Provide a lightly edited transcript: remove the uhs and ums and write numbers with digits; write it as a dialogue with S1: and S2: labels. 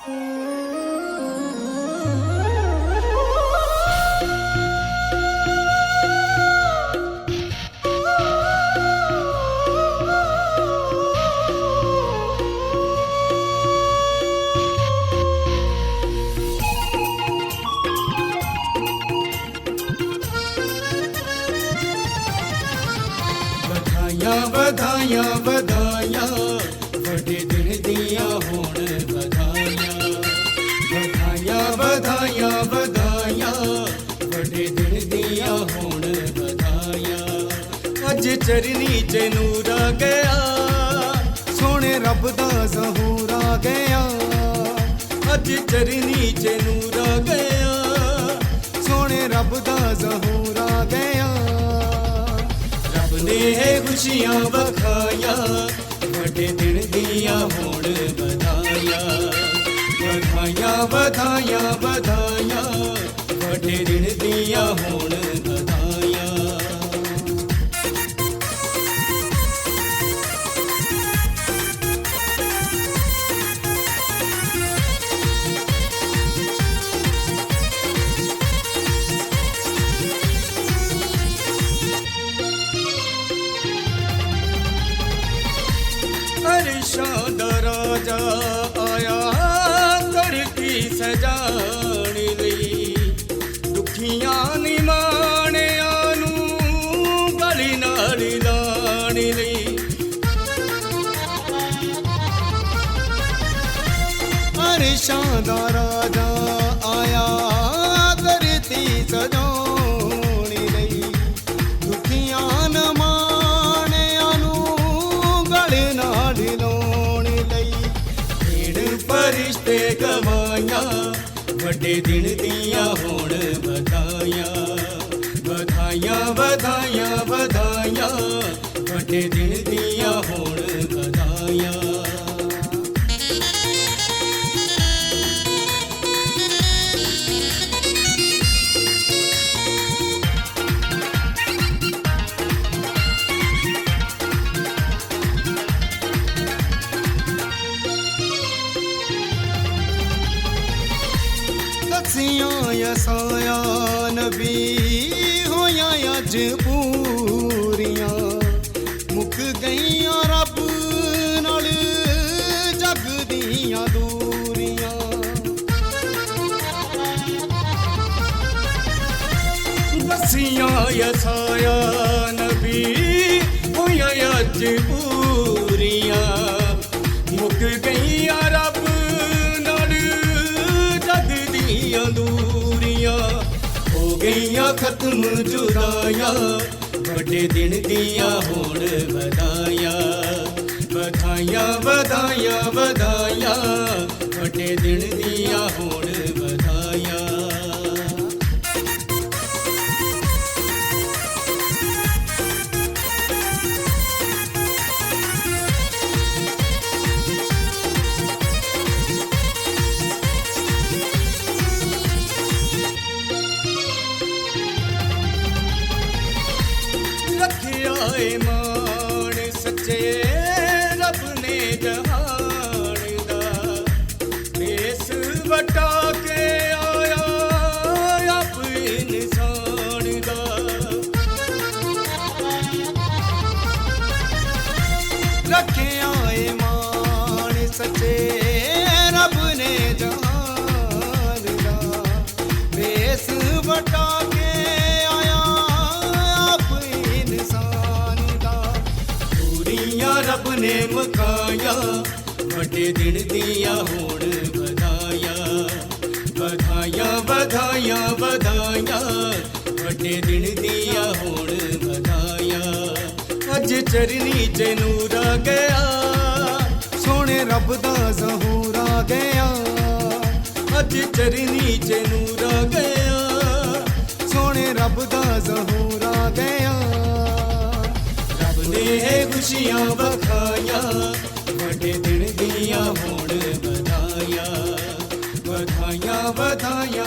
S1: ਵਧਾਈਆਂ ਵਧਾਈਆਂ ਵੱਡੇ ਦਿਨ ਦੀਆਂ ਹੋਣ ਵਧਾਈਆਂ। ਵਧਾਈਆਂ ਵਧਾਈਆਂ ਵਧਾਈਆਂ ਵੱਡੇ ਦਿਨ ਦੀਆਂ ਹੋਣ ਵਧਾਈਆਂ। ਅੱਜ ਚਰਨੀ 'ਚ ਨੂਰ ਆ ਗਿਆ, ਸੋਹਣੇ ਰੱਬ ਦਾ ਜ਼ਹੂਰ ਆ ਗਿਆ। ਅੱਜ ਚਰਨੀ 'ਚ ਨੂਰ ਆ ਗਿਆ, ਸੋਹਣੇ ਰੱਬ ਦਾ ਜ਼ਹੂਰ ਆ ਗਿਆ। ਨੇ ਖੁਸ਼ੀਆਂ ਵਖਾਈਆਂ ਵੱਡੇ ਦਿਨ ਦੀਆਂ ਹੋਣ ਵਧਾਈਆਂ। ਵਧਾਈਆਂ ਵਧਾਈਆਂ ਵਧਾਈਆਂ ਵੱਡੇ ਦਿਨ ਦੀਆਂ ਹੋਣ ਵਧਾਈਆਂ। ਅਰਸ਼ਾਂ ਦਾ ਰਾਜਾ ਆਇਆ ਧਰਤੀ ਸਜਾਣ ਲਈ। ਦੁਖੀਆਂ ਨਿਮਾਣਿਆਂ ਨੂੰ ਗਲੀ ਨਾਲ ਲਾਣ ਲਈ। ਅਰਸ਼ਾਂ ਦਾ ਰਾਜਾ ਆਇਆ ਧਰਤੀ ਸਜਾਉਣ ਲਈ। ਦੁਖੀਆਂ ਫਰਿਸ਼ਤੇ ਗਵਾਈਆਂ ਵੱਡੇ ਦਿਨ ਦੀਆਂ ਹੋਣ ਵਧਾਈਆਂ। ਵਧਾਈਆਂ ਵਧਾਈਆਂ ਵਧਾਈਆਂ ਵੱਡੇ ਦਿਨ ਦੀਆਂ ਹੋਣ ਵਧਾਈਆਂ। ਯਸਾਇਆ ਨਬੀ ਹੋਇਆ ਅੱਜ ਪੂਰੀਆਂ। ਮੁੱਕ ਗਈਆਂ ਰੱਬ ਨਾਲ ਜਗ ਦੀਆਂ ਦੂਰੀਆਂ। ਦਸੀਆਂ ਯਸਾਇਆ ਨਬੀ ਹੋਇਆ ਅੱਜ ਪੂਰੀਆਂ। ਮੁੱਕ ਗਈਆਂ ਰੱਬ ਦੂਰੀਆਂ। ਹੋ ਗਈਆਂ ਖਤਮ ਜੁਦਾਈਆਂ ਵੱਡੇ ਦਿਨ ਦੀਆਂ ਹੋਣ ਵਧਾਈਆਂ। ਵਧਾਈਆਂ ਵਧਾਈਆਂ ਵਧਾਈਆਂ ਵੱਡੇ ਦਿਨ ਦੀਆਂ ਹੋਣ ਵਧਾਈਆਂ। ਮਾਣ ਸੱਚੇ ਰੱਬ ਨੇ ਜਹਾਨ ਦਾ। ਦੇਸ ਵਟਾ ਕੇ ਆਇਆ ਆਪ ਇਨਸਾਨ ਦਾ। ਰੱਖਿਆ ਏ ਮਾਣ ਸੱਚੇ ਰੱਬ ਨੇ ਜਹਾਨ ਦਾ। ਦੇਸ ਵਟਾ ਕੇ ਰੱਬ ਨੇ ਮਕਾਇਆ ਵੱਡੇ ਦਿਨ ਦੀਆਂ ਹੋਣ ਵਧਾਈਆਂ। ਵਧਾਈਆਂ ਵਧਾਈਆਂ ਵਧਾਈਆਂ ਵੱਡੇ ਦਿਨ ਦੀਆਂ ਹੋਣ ਵਧਾਈਆਂ। ਅੱਜ ਚਰਨੀ 'ਚ ਨੂਰ ਆ ਗਿਆ, ਸੋਹਣੇ ਰੱਬ ਦਾ ਜ਼ਹੂਰ ਆ ਗਿਆ। ਅੱਜ ਚਰਨੀ 'ਚ ਨੂਰ ਆ ਗਿਆ, ਸੋਹਣੇ ਰੱਬ ਦਾ ਜ਼ਹੂਰ ਆ ਗਿਆ। ਨੇ ਖੁਸ਼ੀਆਂ ਵਖਾਈਆਂ ਵੱਡੇ ਦਿਨ ਦੀਆਂ ਹੋਣ ਵਧਾਈਆਂ। ਵਧਾਈਆਂ ਵਧਾਈਆਂ